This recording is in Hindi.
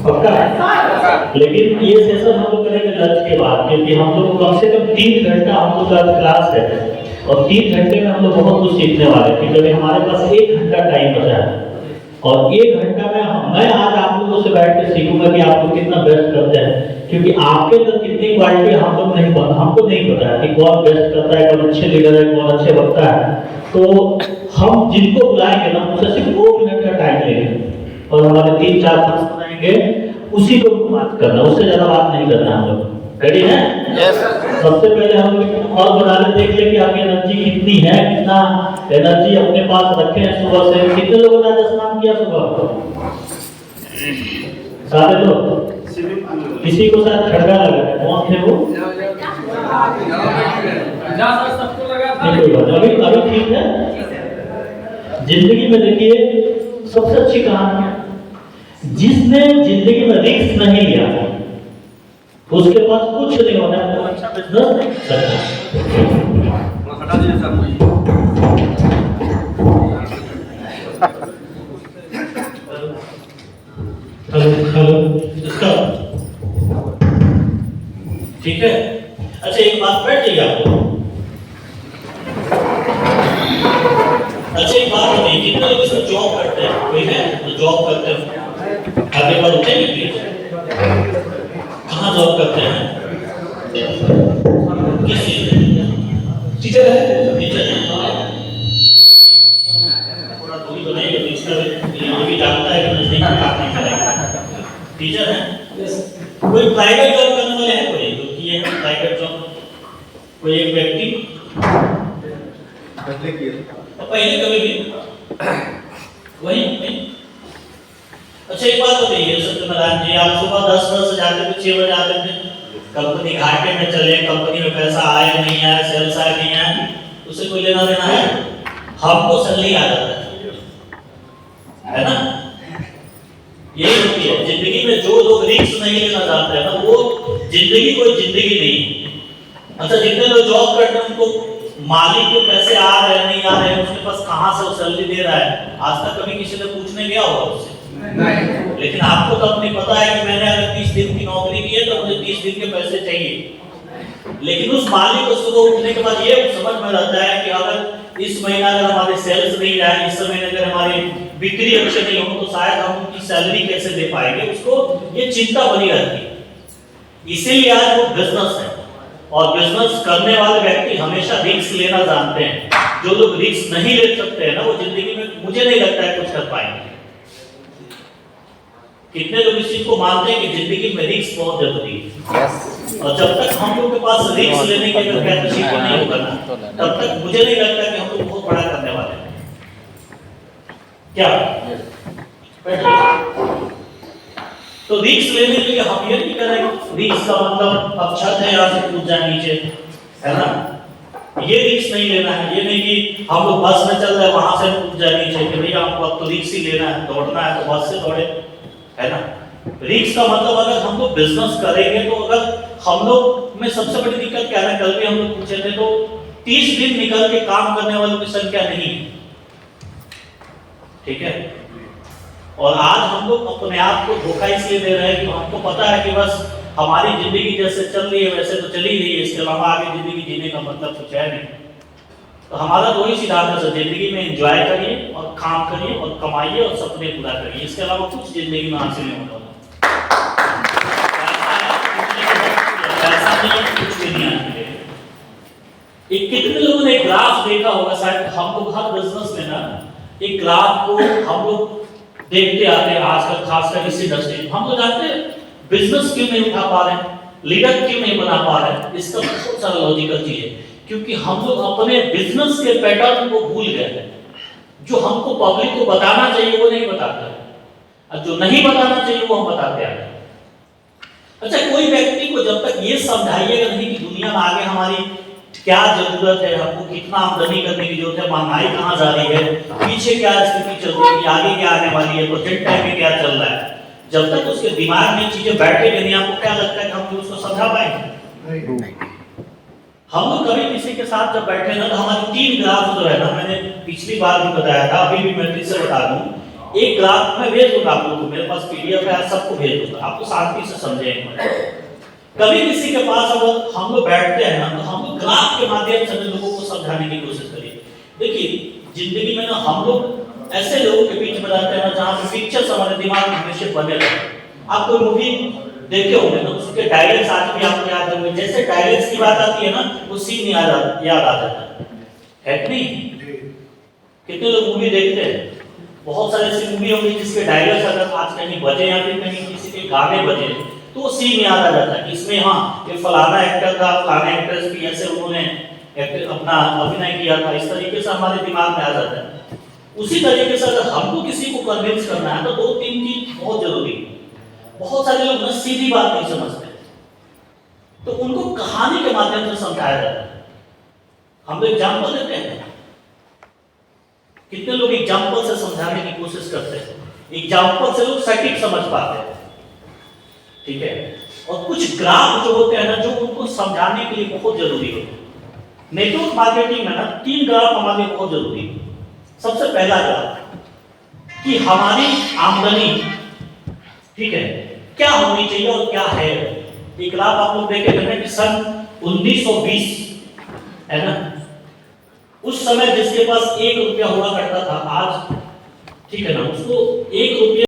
पक्का? लेकिन ये सेशन हम लोग करेंगे लंच के बाद, क्योंकि हम लोग कम से कम 3 घंटा हम लोग का क्लास है और 3 घंटे में हम लोग बहुत कुछ सीखने वाले हैं, क्योंकि हमारे पास 1 घंटा टाइम बचा है और 1 घंटा में मैं आज आप लोगों से बैठ के सीखूंगा कि आप लोग कितना बेस्ट करते हैं, क्योंकि आपके अंदर कितनी क्वालिटी हमको नहीं पता है कि कौन बेस्ट करता है, कौन अच्छे लीडर है, कौन अच्छे वक्ता है। तो हम जिनको बुलाएंगे ना उनसे सिर्फ 2 मिनट का टाइम लेंगे और हमारे 3-4 प्रश्न बनाएंगे, उसी को बात करना, उससे ज्यादा बात नहीं करना। हम लोग रेडी हैं? यस। सबसे पहले हम लोग और बनाने देख ले कि आपकी एनर्जी कितनी है, कितना एनर्जी अपने पास रखे हैं। सुबह से कितने लोगों ने आज स्नान किया सुबह? सारे लोग? किसी को शायद खड़गा लगा है, कौन थे वो? अभी ठीक है। जिंदगी में देखिए सबसे अच्छी कहानी है, जिसने जिंदगी में रिस्क नहीं लिया उसके पास कुछ नहीं होना है, अच्छा बिजनेस नहीं करना। हेलो ठीक है। अच्छा एक बात, बैठ जाइए आप लोग। अच्छा एक बात बताइए, कितने लोग इसमें जॉब करते हैं? कोई है तो जॉब करते हैं? आगे बार उठेंगे प्लीज। कहाँ जॉब करते हैं? किस चीज में? टीचर है? टीचर है। थोड़ा दूरी बनाइए तो इसका ये भी जानता है कि नजदीक में बात नहीं करेगा। टीचर है? कोई प्राइवेट जॉब करने वाले हैं? कोई जो किए हैं प्राइवेट जॉब? कोई एक व्यक्ति पहले कभी भी वही नहीं। अच्छा एक बात बताइए सत्यनारायण जी, आप सुबह 10 से जाते थे, 6 बजे आते थे, कंपनी घाटे में चले, कंपनी में पैसा आया नहीं आया, सेल्स आया नहीं आया, उससे कोई लेना देना है? हमको सैलरी आ जाता है ना? यही होती है जिंदगी में। जो लोग रिस्क नहीं लेना चाहते हैं ना, वो जिंदगी कोई जिंदगी नहीं। अच्छा जितने लोग जॉब करते हैं उनको मालिक के पैसे आ रहे हैं नहीं आ रहे हैं, उसके पास कहां से वो सैलरी दे रहा है, आज तक कभी किसी ने पूछने गया होगा उससे? नहीं। लेकिन आपको तो अपनी पता है कि मैंने अगर 30 दिन की नौकरी की है तो मुझे 30 दिन के पैसे चाहिए। लेकिन उस मालिक को सुबह उठने के बाद ये समझ में रहता है कि अगर इस महीना अगर हमारे सेल्स नहीं आए, इस महीने अगर हमारी बिक्री अच्छी नहीं हो तो शायद हम उनकी सैलरी कैसे दे पाएंगे, उसको ये चिंता बनी रहती है। इसीलिए आज वो बिजनेस है और बिजनेस करने वाले व्यक्ति हमेशा रिस्क लेना जानते हैं। जो लोग रिस्क नहीं ले सकते हैं ना, वो जिंदगी में मुझे नहीं लगता है कुछ कर पाएंगे। कितने लोग इस चीज को मानते हैं कि जिंदगी में रिस्क बहुत जरूरी है? और जब तक हम लोग के पास रिस्क लेने की अगर कैपेसिटी नहीं होगा ना, तब तक मुझे नहीं लगता कि हम लोग बहुत बड़ा करने वाले हैं। क्या तो रिस्क लेने के लिए हम ये नहीं करेंगे, रिस्क का मतलब अब छत है यहाँ से कूद जाए नीचे, है ना? ये रिस्क नहीं लेना है। ये नहीं कि हम लोग बस में चल रहे वहां से कूद जाए नीचे कि भैया हमको अब तो रिस्क ही लेना है, दौड़ना है तो बस से दौड़े, है ना? रिस्क का मतलब अगर हम लोग बिजनेस करेंगे तो अगर हम लोग में सबसे बड़ी दिक्कत क्या है, कल भी हम लोग पूछे थे तो 30 दिन निकल के काम करने वालों की संख्या नहीं है, ठीक है? और आज हम लोग अपने आप को धोखा इसलिए दे रहे हैं कि हमको पता है कि बस हमारी जिंदगी जैसे चल रही है वैसे तो चली रही है, इसके अलावा आगे जिंदगी जीने का मतलब कुछ है नहीं। तो हमारा दो ही सिद्धांत है, जिंदगी में एंजॉय करिए और काम करिए और कमाइए और सपने पूरा करिए, इसके अलावा कुछ जिंदगी में हासिल नहीं होने वाला। ऐसा नहीं कुछ भी नहीं आने। एक कितने लोगों ने ग्राफ देखा होगा, शायद हम लोग हर बिजनेस में ना एक ग्राफ को हम लोग देखते आते हैं आजकल, खासकर इस इंडस्ट्री में। हम लोग जानते हैं बिजनेस क्यों नहीं उठा पा रहे हैं, लीडर क्यों नहीं बना पा रहे हैं, इसका बहुत सारा लॉजिकल चीज है, क्योंकि हम लोग अपने बिजनेस के पैटर्न को भूल गए हैं। जो हमको पब्लिक को बताना चाहिए वो नहीं बताते, और जो नहीं बताना चाहिए वो हम बताते हैं। अच्छा कोई व्यक्ति को जब तक ये समझाइएगा नहीं कि दुनिया में आगे हमारी क्या जरूरत है, हमको कितना आमदनी करने की जरूरत है, महंगाई कहाँ जा रही है, पीछे क्या स्थिति चल रही है, आगे क्या आने वाली है, प्रेजेंट टाइम में क्या चल रहा है, जब तक उसके दिमाग में चीजें बैठेगी नहीं, आपको क्या लगता है कि हम उसको समझा पाएंगे? हम लोग कभी किसी के साथ जब बैठे ना तो हमारी 3 ग्राफ जो है ना, मैंने पिछली बार भी बताया था, अभी भी मैं फिर से बता दूं एक ग्राफ मैं भेज दूंगा आप लोगों को, मेरे पास पीडीएफ है, सबको भेज दूंगा, आपको शांति से समझेंगे। कभी किसी के पास अगर हम लोग बैठते हैं ना, तो हम लोग ग्राफ के माध्यम से लोगों को समझाने की कोशिश करिए। देखिए जिंदगी में ना हम लोग ऐसे लोगों के बीच में रहते हैं ना, जहाँ पे पिक्चर्स हमारे दिमाग में हमेशा बने रहते हैं। आप कोई मूवी देखे होंगे ना, उसके डायलॉग्स आज भी आपको याद होंगे, जैसे डायलॉग्स की बात आती है ना, वो सीन याद आ जाता है कि नहीं? कितने लोग मूवी देखते हैं? बहुत सारे ऐसी मूवी होंगी जिसके डायलॉग्स अगर आज कहीं बजे या फिर कहीं किसी के गाने बजे तो सीन याद आ जाता है। इसमें हाँ ये फलाना एक्टर था, फलाना एक्ट्रेस भी ऐसे उन्होंने अपना अभिनय किया था, इस तरीके से हमारे दिमाग में आ जाता है। उसी तरीके से अगर हमको किसी को कन्विंस करना है तो दो तीन चीज बहुत जरूरी है। बहुत सारे लोग ना सीधी बात नहीं समझते, तो उनको कहानी के माध्यम से समझाया जाता है। हम लोग एग्जाम्पल देते हैं, कितने लोग एग्जाम्पल से समझाने की कोशिश करते हैं, एग्जाम्पल से लोग सटीक समझ पाते हैं, ठीक है। और कुछ ग्राफ जो होते हैं ना, जो उनको समझाने के लिए बहुत जरूरी है। नेटवर्क मार्केटिंग में ना 3 ग्राफ हमारे लिए बहुत जरूरी है। सबसे पहला ग्राफ कि हमारी आमदनी, ठीक है, क्या होनी चाहिए और क्या है। ये ग्राफ आप लोग देखे थे कि सन 1920 है ना, उस समय जिसके पास 1 रुपया हुआ करता था, आज ठीक है ना, उसको 1 रुपया